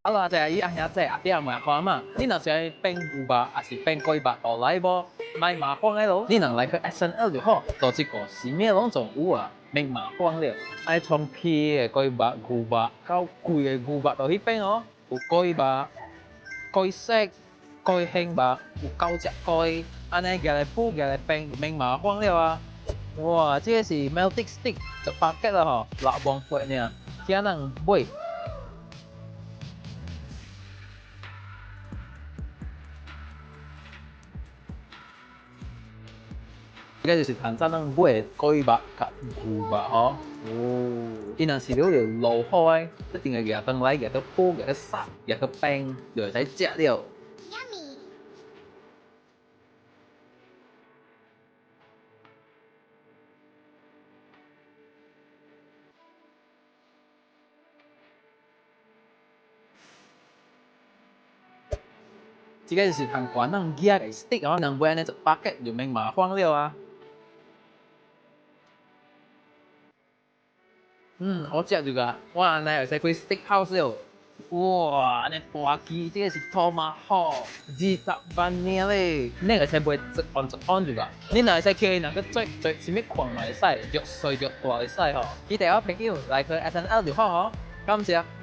好啦，阿姨阿兄仔阿爹問看嘛，你若是變牛肉還是變雞肉都來無？賣麻煩的咯，你若來去 SNL 就好，做這個什麼攏總有啊，免麻煩了。愛從皮的雞肉、牛肉到貴的牛肉都去變哦，有雞肉、雞翅、雞胸肉，有9隻雞，安尼夾來補夾來變，免麻煩了啊。哇，這個是 melting stick，就八吉啦吼，6萬塊呢，聽人買。這個就是通常咱買的雞肉甲牛肉吼。哦，伊若是了了落好誒，一定會夾轉來夾到煲夾到殺夾到冰，就會使食了。這個就是通關咱夾的 stick 哦，能買安尼一百個就免麻煩了啊。我食這個，我安尼會使開 stick house 了。哇，安尼大支，這個是 tomahawk， 20萬爾咧。你會使買一按這個，你若會使去那個做什麼款嘛會使，肉碎肉大會使吼。記得我朋友來去 SNL 就好吼，感謝。